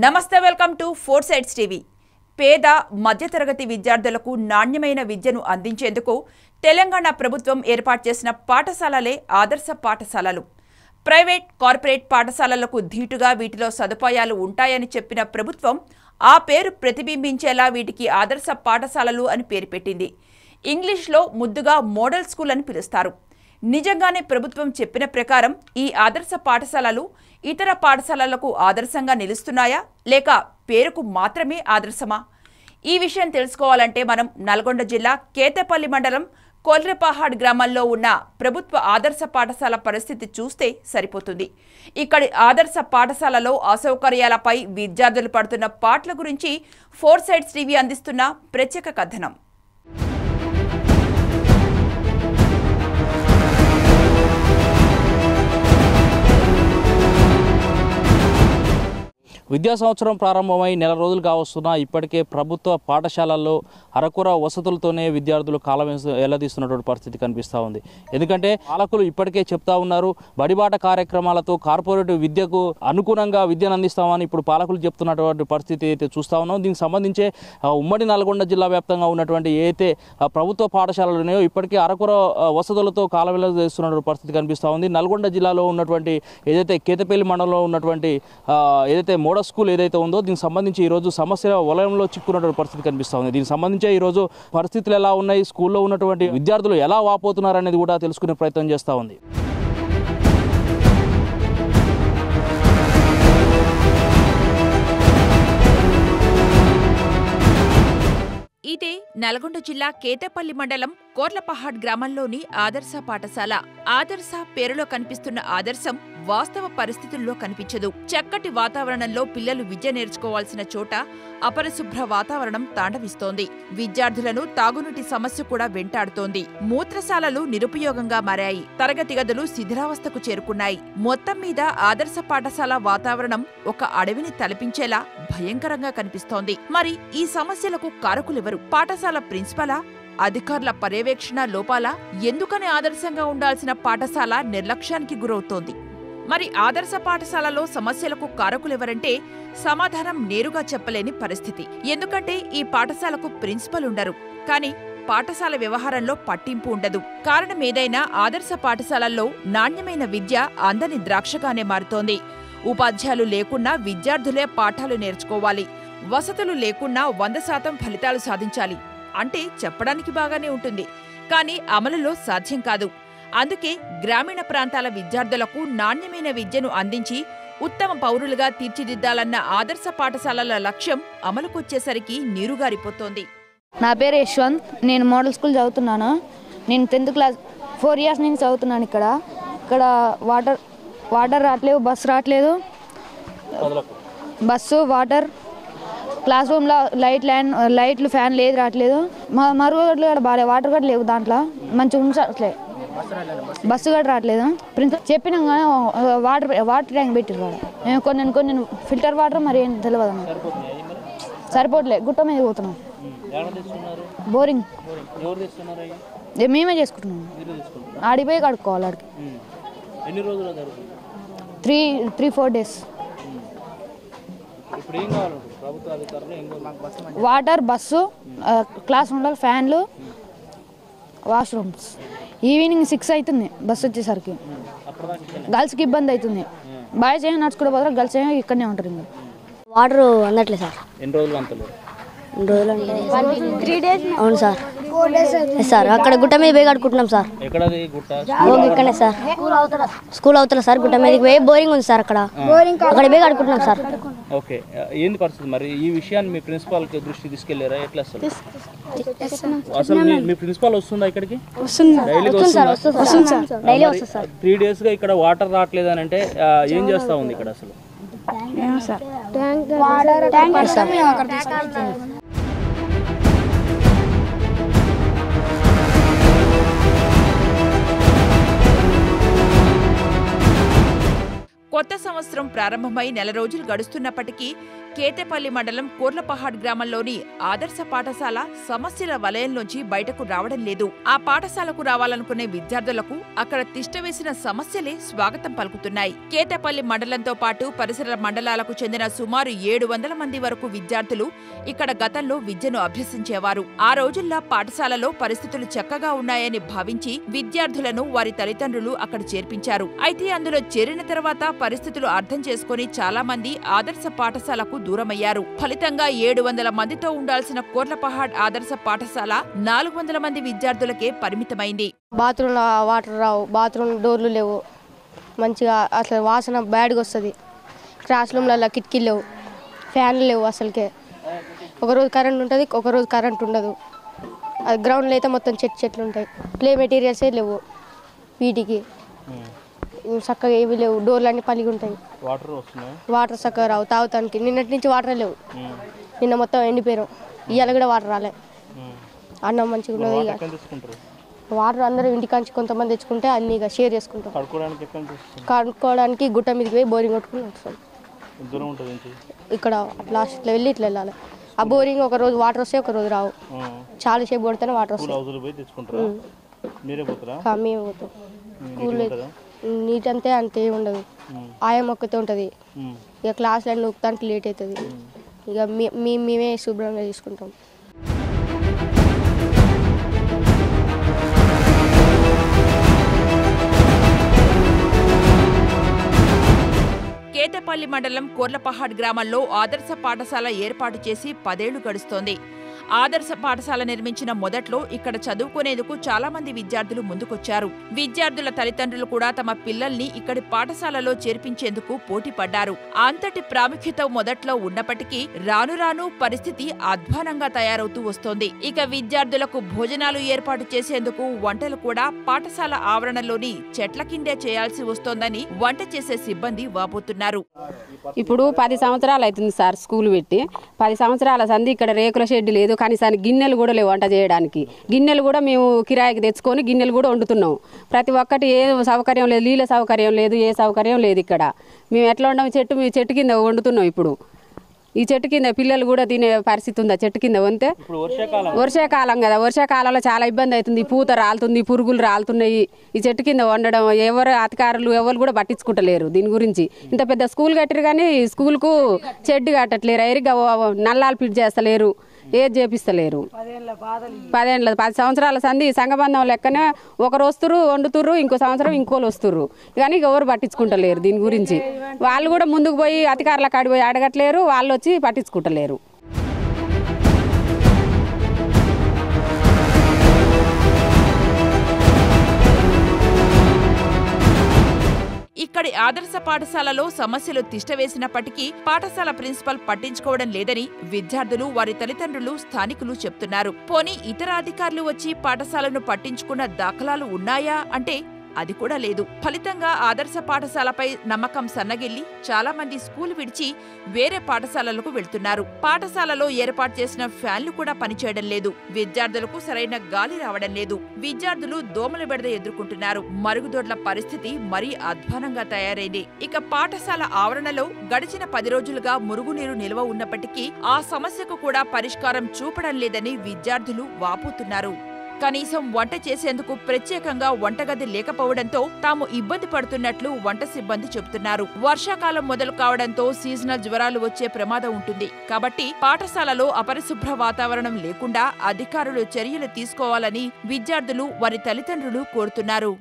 నమస్తే welcome to four sides TV. పేద మధ్యతరగతి విద్యార్థులకు నాణ్యమైన విద్యను అందించేందుకు తెలంగాణ ప్రభుత్వం ఏర్పాటు చేసిన పాఠశాలలే ఆదర్శ పాఠశాలలు. ప్రైవేట్, కార్పొరేట్ పాఠశాలలకు ధీటుగా వీటిలో సదుపాయాలు ఉంటాయని చెప్పిన ప్రభుత్వం ఆ పేరు ప్రతిబింబించేలా వీటికి ఆదర్శ పాఠశాలలు అని పేరు పెట్టింది. ఇంగ్లీష్లో ముద్దుగా మోడల్ స్కూల్ అని పిలుస్తారు. నిజంగానే ప్రభుత్వం చెప్పిన ప్రకారం ఈ ఆదర్శ పాఠశాలలు ఇతర పాఠశాలలకు ఆదర్శంగా నిలుస్తున్నాయా లేక పేరుకు మాత్రమే ఆదర్శమా? ఈ విషయం తెలుసుకోవాలంటే మనం నల్గొండ జిల్లా కేతపల్లి మండలం కొల్రెపహాడ్ గ్రామంలో ఉన్న ప్రభుత్వ ఆదర్శ పాఠశాల పరిస్థితి చూస్తే సరిపోతుంది. ఇక్కడి ఆదర్శ పాఠశాలలో అసౌకర్యాలపై విద్యార్థులు పడుతున్న పాటల గురించి ఫోర్ సైడ్స్ టీవీ అందిస్తున్న ప్రత్యేక కథనం. విద్యా సంవత్సరం ప్రారంభమై నెల రోజులు కావస్తున్నా ఇప్పటికే ప్రభుత్వ పాఠశాలల్లో అరకొర వసతులతోనే విద్యార్థులు కాలం ఎల్లదీస్తున్నటువంటి పరిస్థితి కనిపిస్తూ ఉంది. ఎందుకంటే పాలకులు ఇప్పటికే చెప్తా ఉన్నారు, బడిబాట కార్యక్రమాలతో కార్పొరేట్ విద్యకు అనుగుణంగా విద్యను అందిస్తామని ఇప్పుడు పాలకులు చెప్తున్నటువంటి పరిస్థితి అయితే చూస్తూ ఉన్నాం. దీనికి సంబంధించే ఉమ్మడి నల్గొండ జిల్లా వ్యాప్తంగా ఉన్నటువంటి ఏదైతే ప్రభుత్వ పాఠశాలలు ఉన్నాయో ఇప్పటికే అరకొర వసతులతో కాలం ఎల్లదీస్తున్నటువంటి పరిస్థితి కనిపిస్తూ ఉంది. నల్గొండ జిల్లాలో ఉన్నటువంటి ఏదైతే కేతపల్లి మండలంలో ఉన్నటువంటి ఏదైతే మోడల్ స్కూల్ ఏదైతే ఉందో దీనికి సంబంధించి ఈరోజు సమస్యల వలయంలో చిక్కున్నటువంటి పరిస్థితి కనిపిస్తూ ఉంది. దీనికి సంబంధించి ఈరోజు పరిస్థితులు ఎలా ఉన్నాయి, స్కూల్లో ఉన్నటువంటి విద్యార్థులు ఎలా వాపోతున్నారు అనేది కూడా తెలుసుకునే ప్రయత్నం చేస్తూ ఉంది. ఇదే నల్గొండ జిల్లా కేతపల్లి మండలం కొర్లపహాడ్ గ్రామంలోని ఆదర్శ పాఠశాల. ఆదర్శ పేరులో కనిపిస్తున్న ఆదర్శం వాస్తవ పరిస్థితుల్లో కనిపించదు. చక్కటి వాతావరణంలో పిల్లలు విద్య నేర్చుకోవాల్సిన చోట అపరిశుభ్ర వాతావరణం తాండవిస్తోంది. విద్యార్థులను తాగునీటి సమస్య కూడా వెంటాడుతోంది. మూత్రశాలలు నిరుపయోగంగా మారాయి. తరగతి గదులు శిథిలావస్థకు చేరుకున్నాయి. మొత్తం మీద ఆదర్శ పాఠశాల వాతావరణం ఒక అడవిని తలపించేలా భయంకరంగా కనిపిస్తోంది. మరి ఈ సమస్యలకు కారకులెవరు? పాఠశాల ప్రిన్సిపలా? అధికారుల పర్యవేక్షణ లోపాలా? ఎందుకని ఆదర్శంగా ఉండాల్సిన పాఠశాల నిర్లక్ష్యానికి గురవుతోంది? మరి ఆదర్శ పాఠశాలలో సమస్యలకు కారకులెవరంటే సమాధానం నేరుగా చెప్పలేని పరిస్థితి. ఎందుకంటే ఈ పాఠశాలకు ప్రిన్సిపల్ ఉండరు, కానీ పాఠశాల వ్యవహారంలో పట్టింపు ఉండదు. కారణమేదైనా ఆదర్శ పాఠశాలల్లో నాణ్యమైన విద్య అందని ద్రాక్షగానే మారుతోంది. ఉపాధ్యాయులు లేకున్నా విద్యార్థులే పాఠాలు నేర్చుకోవాలి. వసతులు లేకున్నా 100% ఫలితాలు సాధించాలి అంటే చెప్పడానికి బాగానే ఉంటుంది, కానీ అమలులో సాధ్యం కాదు. అందుకే గ్రామీణ ప్రాంతాల విద్యార్థులకు నాణ్యమైన విద్యను అందించి ఉత్తమ పౌరులుగా తీర్చిదిద్దాలన్న ఆదర్శ పాఠశాలల లక్ష్యం అమలుకొచ్చేసరికి నీరుగారిపోతోంది. నా పేరు యశ్వంత్. నేను మోడల్ స్కూల్ చదువుతున్నాను. నేను 10th క్లాస్ 4 years నుంచి చదువుతున్నాను. ఇక్కడ వాటర్ రావట్లేదు, బస్సు రావట్లేదు. బస్సు, వాటర్, క్లాస్ రూమ్లో లైట్లు, ఫ్యాన్ లేదు, రావట్లేదు. మరుగుదొడ్లు కూడా బాగాలేదు, వాటర్ కూడా లేవు, దాంట్లో మంచిగా ఉంచట్లేదు, బస్సు కూడా రావట్లేదు. ప్రిన్సిపల్ చెప్పినాం కానీ వాటర్ ట్యాంక్ పెట్టిరు. కొన్ని ఫిల్టర్ వాటర్ మరి ఏం తెలియదు, సరిపోవట్లేదు. గుట్ట మీద పోతున్నాం, బోరింగ్ మేమే చేసుకుంటున్నాం. ఆడిపోయి కడుక్కోవాలి. ఆడికి 3-4 days. వాటర్, బస్సు, క్లాస్ ఉండాలి, ఫ్యాన్లు, వాష్రూమ్స్. ఈవినింగ్ 6 అవుతుంది బస్సు వచ్చేసరికి. గర్ల్స్కి ఇబ్బంది అవుతుంది. బాయ్స్ ఏమో నడుచుకుంటూ పోతారు, గర్ల్స్ ఏమో ఇక్కడనే ఉంటారు. ఇంకా వాటర్ అందట్లేదు సార్. ఎన్ని రోజులు అంతలేదు? 3 days. అవును సార్. 4 days sir. అక్కడ గుట్ట మీద పోయి కడుకుంటున్నాం సార్. ఇక్కడనే సార్, స్కూల్ అవుతారా సార్. గుట్ట మీదకి పోయి బోరింగ్ ఉంది సార్, అక్కడ పోయి కడుకుంటున్నాం సార్. ఓకే, ఏంది పరిస్థితి మరి? ఈ విషయాన్ని మీ ప్రిన్సిపాల్ దృష్టి తీసుకెళ్లారా? ఎట్లా అసలు మీ ప్రిన్సిపాల్ వస్తుందా ఇక్కడికి? డైలీ వస్తుంది సార్. 3 days గా ఇక్కడ వాటర్ రావట్లేదు అని అంటే ఏం చేస్తా ఉంది ఇక్కడ అసలు? కొత్త సంవత్సరం ప్రారంభమై నెల రోజులు గడుస్తున్నప్పటికీ కేతేపల్లి మండలం కోర్లపహాడ్ గ్రామంలోని ఆదర్శ పాఠశాల సమస్యల వలయంలోంచి బయటకు రావడం లేదు. ఆ పాఠశాలకు రావాలనుకునే విద్యార్థులకు అక్కడ తిష్టవేసిన సమస్యలే స్వాగతం పలుకుతున్నాయి. కేతేపల్లి మండలంతో పాటు పరిసర మండలాలకు చెందిన సుమారు 700 మంది వరకు విద్యార్థులు ఇక్కడ గతంలో విద్యను అభ్యసించేవారు. ఆ రోజుల్లో పాఠశాలలో పరిస్థితులు చక్కగా ఉన్నాయని భావించి విద్యార్థులను వారి తల్లిదండ్రులు అక్కడ చేర్పించారు. అయితే అందులో చేరిన తర్వాత పరిస్థితులు అర్థం చేసుకుని చాలా మంది ఆదర్శ పాఠశాలకు దూరమయ్యారు. ఫలితంగా 700 మందితో ఉండాల్సిన కోర్లపహాడ్ ఆదర్శ పాఠశాల 400 మంది విద్యార్థులకే పరిమితమైంది. బాత్రూంలో వాటర్ రావు, బాత్రూమ్ డోర్లు లేవు, మంచిగా అసలు వాసన బ్యాడ్గా వస్తుంది. క్లాస్ రూమ్లలో కిటికీలు లేవు, ఫ్యాన్లు లేవు. అసలుకే ఒకరోజు కరెంట్ ఉంటుంది, ఒకరోజు కరెంట్ ఉండదు. అది గ్రౌండ్లో అయితే మొత్తం చెట్లు ఉంటాయి. ప్లే మెటీరియల్సే లేవు, వీటికి చక్కగా ఏవి లేవు. డోర్లు అన్నీ పలిగి ఉంటాయి. వాటర్ చక్కగా రావు తాగుతానికి. నిన్నటి నుంచి వాటర్ లేవు. నిన్న మొత్తం ఎండిపోయారు. ఇవాళ కూడా వాటర్ రాలే. అన్నం మంచిగా ఉన్నది. వాటర్ అందరూ ఇంటికాంచి కొంతమంది తెచ్చుకుంటే అన్ని ఇక షేర్ చేసుకుంటాం. కడుక్కోవడానికి గుట్ట మీదకి పోయి బోరింగ్ కొట్టుకుని వస్తాం. ఇక్కడ లాస్ట్లో వెళ్ళి ఇట్లా వెళ్ళాలి. ఆ బోరింగ్ ఒక రోజు వాటర్ వస్తే ఒక రోజు రావు. చాలా సేపు కొడితేనే వాటర్ వస్తాయి. మేమే పోతాం. స్కూల్ నీట్ అంతే ఉండదు. ఆయా మొక్కతే ఉంటుంది. ఇక క్లాసులు అన్నీ నొక్కడానికి లేట్ అవుతుంది. ఇక మేమే శుభ్రంగా తీసుకుంటాం. కేతేపల్లి మండలం కోర్లపహాడ్ గ్రామంలో ఆదర్శ పాఠశాల ఏర్పాటు చేసి 10 ఏళ్లు గడుస్తోంది. ఆదర్శ పాఠశాల నిర్మించిన మొదట్లో ఇక్కడ చదువుకునేందుకు చాలా మంది విద్యార్థులు ముందుకొచ్చారు. విద్యార్థుల తల్లిదండ్రులు కూడా తమ పిల్లల్ని ఇక్కడి పాఠశాలలో చేర్పించేందుకు పోటీ పడ్డారు. అంతటి ప్రాముఖ్యత మొదట్లో ఉన్నప్పటికీ రాను రాను పరిస్థితి అధ్వానంగా తయారవుతూ వస్తోంది. ఇక విద్యార్థులకు భోజనాలు ఏర్పాటు చేసేందుకు వంటలు కూడా పాఠశాల ఆవరణలోని చెట్ల కిందే చేయాల్సి వస్తోందని వంట చేసే సిబ్బంది వాపోతున్నారు. ఇప్పుడు 10 సంవత్సరాలు అవుతుంది సార్ స్కూల్ పెట్టి. 10 సంవత్సరాల సంది ఇక్కడ రేకుల షెడ్ లేదు. కనీసానికి గిన్నెలు కూడా లేవు వంట చేయడానికి. గిన్నెలు కూడా మేము కిరాయికి తెచ్చుకొని గిన్నెలు కూడా వండుతున్నాం. ప్రతి ఒక్కటి ఏ సౌకర్యం లేదు, నీళ్ళ సౌకర్యం లేదు, ఏ సౌకర్యం లేదు ఇక్కడ. మేము ఎట్లా ఉండము, చెట్టు కింద వండుతున్నాం. ఇప్పుడు ఈ చెట్టు కింద పిల్లలు కూడా తినే పరిస్థితి ఉందా? చెట్టు కింద వంతే వర్షాకాలం కదా, వర్షాకాలంలో చాలా ఇబ్బంది అవుతుంది. పూత రాలుతుంది, పురుగులు రాలుతున్నాయి. ఈ చెట్టు కింద వండడం ఎవరు అధికారులు ఎవరు కూడా పట్టించుకుంటలేరు దీని గురించి. ఇంత పెద్ద స్కూల్ కట్టారు కానీ స్కూల్కు చెడ్డు కట్టట్లేరు, ఎరిగా నల్లాలు ఫిట్ చేస్తలేరు, ఏది చేపిస్తలేరు. 10 సంవత్సరాల సంది సంఘబంధం లెక్కనే ఒకరు వస్తురు వండుతుర్రు, ఇంకో సంవత్సరం ఇంకోళ్ళు వస్తుర్రు. కానీ ఎవరు పట్టించుకుంటలేరు దీని గురించి. వాళ్ళు కూడా ముందుకు పోయి అధికారుల కాడికి పోయి అడగట్లేరు, వాళ్ళు వచ్చి పట్టించుకుంటలేరు. ఇక్కడి ఆదర్శ పాఠశాలలో సమస్యలు తిష్టవేసినప్పటికీ పాఠశాల ప్రిన్సిపల్ పట్టించుకోవడం లేదని విద్యార్థులు, వారి తల్లిదండ్రులు, స్థానికులు చెప్తున్నారు. పోనీ ఇతర అధికారులు వచ్చి పాఠశాలను పట్టించుకున్న దాఖలాలు ఉన్నాయా అంటే అది కూడా లేదు. ఫలితంగా ఆదర్శ పాఠశాలపై నమ్మకం సన్నగిల్లి చాలా మంది స్కూల్ విడిచి వేరే పాఠశాలలకు వెళ్తున్నారు. పాఠశాలలో ఏర్పాటు చేసిన ఫ్యాన్లు కూడా పనిచేయడం లేదు. విద్యార్థులకు సరైన గాలి రావడం లేదు. విద్యార్థులు దోమల బెడద ఎదుర్కొంటున్నారు. మరుగుదొడ్ల పరిస్థితి మరీ అధ్వానంగా తయారైంది. ఇక పాఠశాల ఆవరణలో గడిచిన 10 రోజులుగా మురుగునీరు నిల్వ ఉన్నప్పటికీ ఆ సమస్యకు కూడా పరిష్కారం చూపడం లేదని విద్యార్థులు వాపోతున్నారు. కనీసం వంట చేసేందుకు ప్రత్యేకంగా వంటగది లేకపోవడంతో తాము ఇబ్బంది పడుతున్నట్లు వంట సిబ్బంది చెబుతున్నారు. వర్షాకాలం మొదలు కావడంతో సీజనల్ జ్వరాలు వచ్చే ప్రమాదం ఉంటుంది. కాబట్టి పాఠశాలలో అపరిశుభ్ర వాతావరణం లేకుండా అధికారులు చర్యలు తీసుకోవాలని విద్యార్థులు, వారి తల్లిదండ్రులు కోరుతున్నారు.